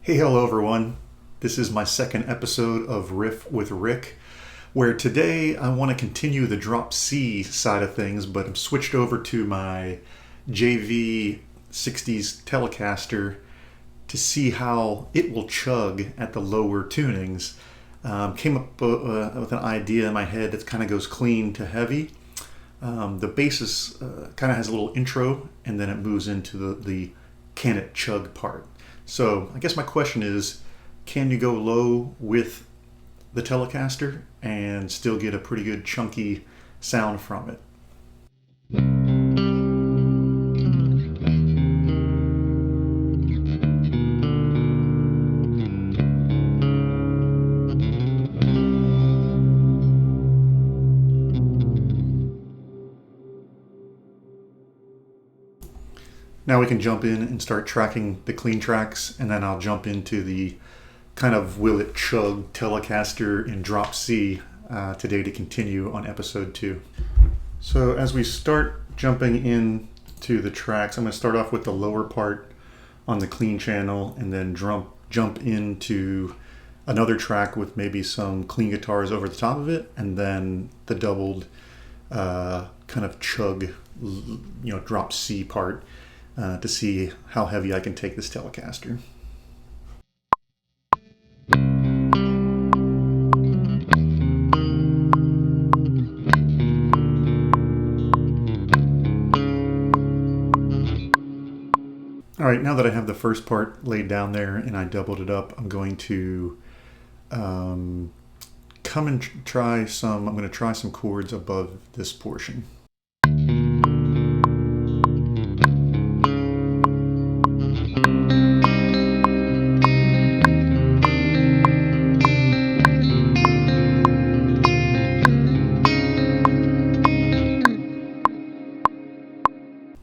Hey, hello everyone. This is my second episode of Riff with Rick, where today I want to continue the drop C side of things, but I'm switched over to my JV 60s Telecaster to see how it will chug at the lower tunings. Came up with an idea in my head that kind of goes clean to heavy. The bass kind of has a little intro, and then it moves into the can it chug part. So I guess my question is, can you go low with the Telecaster and still get a pretty good chunky sound from it? Now we can jump in and start tracking the clean tracks, and then I'll jump into the kind of will it chug Telecaster in drop C today to continue on episode 2. So as we start jumping into the tracks, I'm going to start off with the lower part on the clean channel and then jump into another track with maybe some clean guitars over the top of it, and then the doubled kind of chug, drop C part. To see how heavy I can take this Telecaster. All right, now that I have the first part laid down there and I doubled it up, I'm going to come and try some. I'm going to try some chords above this portion.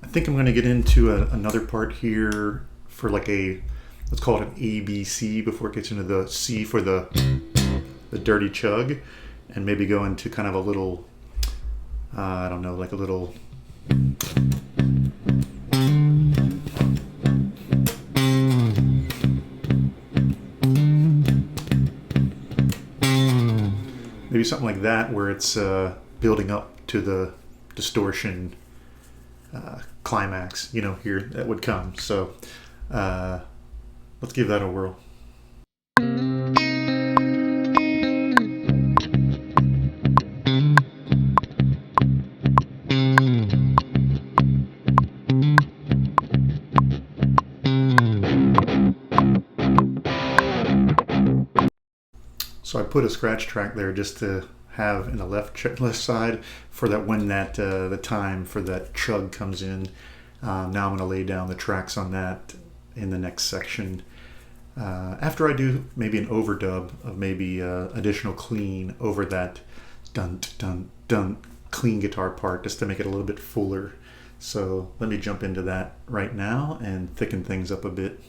I think I'm going to get into another part here for like let's call it an ABC before it gets into the C for the dirty chug, and maybe go into kind of a little, I don't know, like a little, maybe something like that where it's building up to the distortion climax, here that would come. So let's give that a whirl. So I put a scratch track there just to have in the left side for that when the time for that chug comes in. Now I'm going to lay down the tracks on that in the next section. After I do maybe an overdub of maybe additional clean over that dun dun dun clean guitar part, just to make it a little bit fuller. So let me jump into that right now and thicken things up a bit.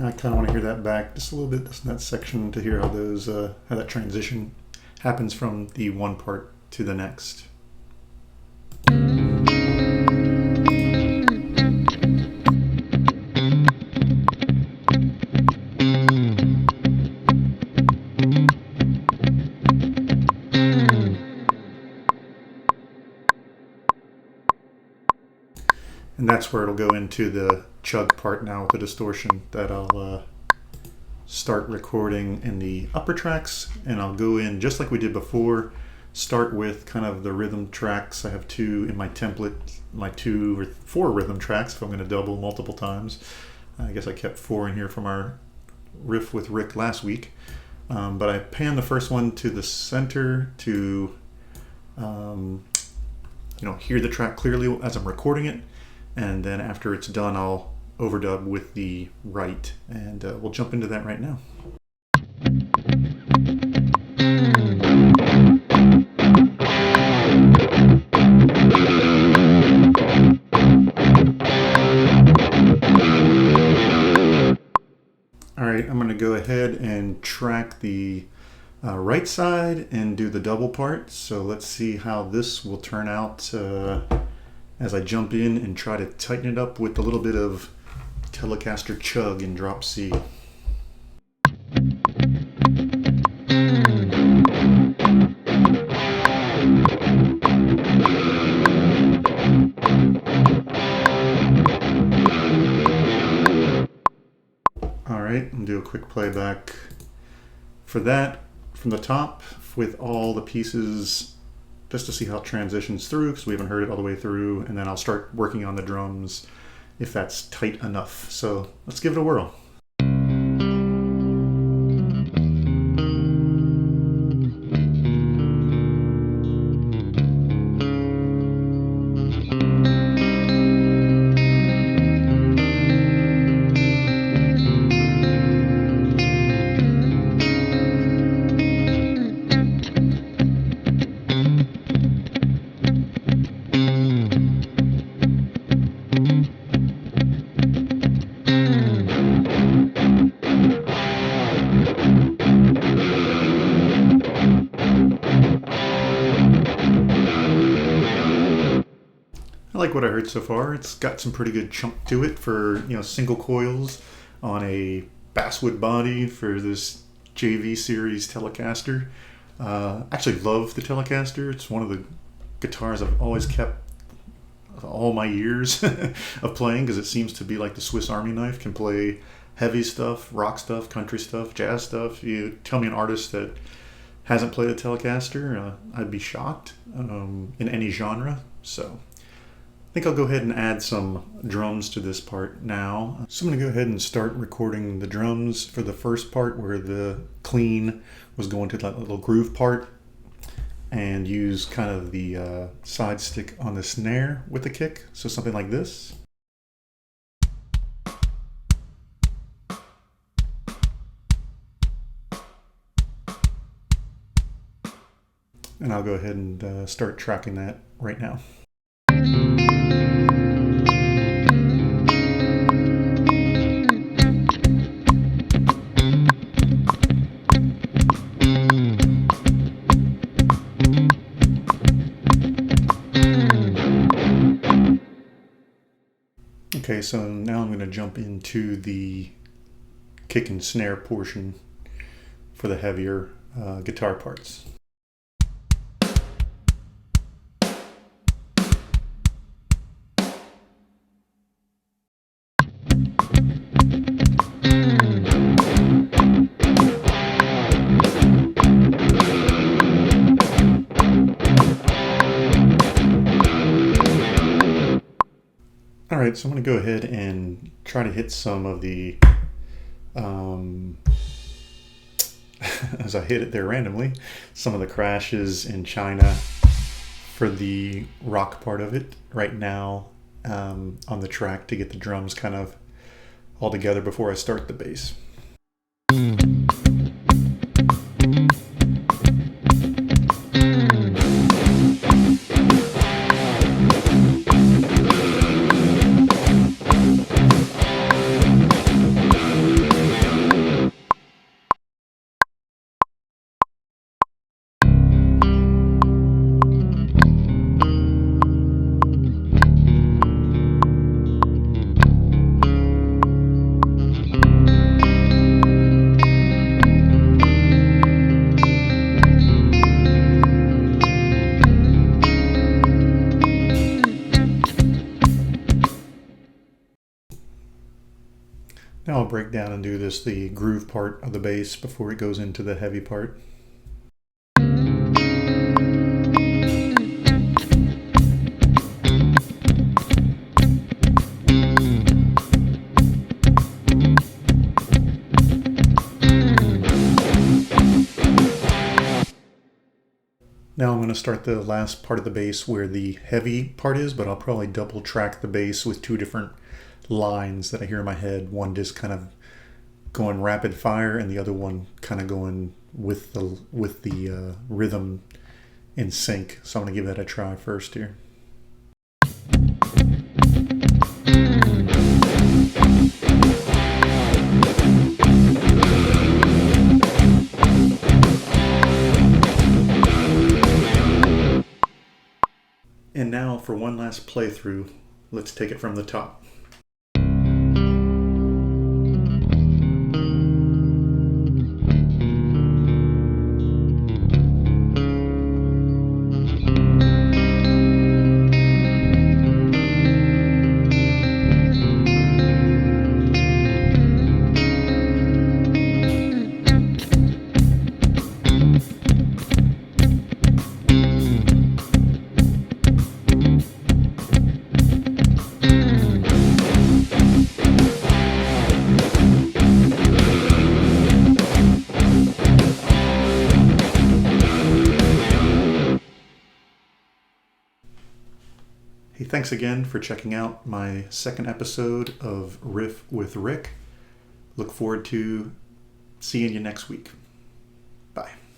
I kind of want to hear that back just a little bit, just in that section, to hear how how that transition happens from the one part to the next. And that's where it'll go into the chug part now with the distortion that I'll start recording in the upper tracks, and I'll go in just like we did before, start with kind of the rhythm tracks. I have 2 in my template, my 2 or 4 rhythm tracks if I'm going to double multiple times. I guess I kept 4 in here from our Riff with Rick last week. But I pan the first one to the center to hear the track clearly as I'm recording it. And then after it's done, I'll overdub with the right, and we'll jump into that right now. All right, I'm going going to go ahead and track the right side and do the double part. So let's see how this will turn out as I jump in and try to tighten it up with a little bit of Telecaster Chug in drop C. Alright, and do a quick playback for that from the top with all the pieces just to see how it transitions through, because we haven't heard it all the way through, and then I'll start working on the drums if that's tight enough. So let's give it a whirl. I like what I heard so far. It's got some pretty good chunk to it for, single coils on a basswood body for this JV series Telecaster. Actually love the Telecaster. It's one of the guitars I've always kept all my years of playing, because it seems to be like the Swiss Army knife. Can play heavy stuff, rock stuff, country stuff, jazz stuff. You tell me an artist that hasn't played a Telecaster, I'd be shocked in any genre. So I think I'll go ahead and add some drums to this part now. So I'm going to go ahead and start recording the drums for the first part where the clean was going to that little groove part, and use kind of the side stick on the snare with the kick. So something like this. And I'll go ahead and start tracking that right now. Okay, so now I'm going to jump into the kick and snare portion for the heavier guitar parts. Alright, so I'm going to go ahead and try to hit some of the, as I hit it there randomly, some of the crashes in China for the rock part of it right now on the track, to get the drums kind of all together before I start the bass. Now I'll break down and do the groove part of the bass before it goes into the heavy part. Now I'm going to start the last part of the bass where the heavy part is, but I'll probably double track the bass with two different lines that I hear in my head. One just kind of going rapid fire, and the other one kind of going with the rhythm in sync. So I'm going to give that a try first here. now, for one last playthrough, let's take it from the top. Hey, thanks again for checking out my second episode of Riff with Rick. Look forward to seeing you next week.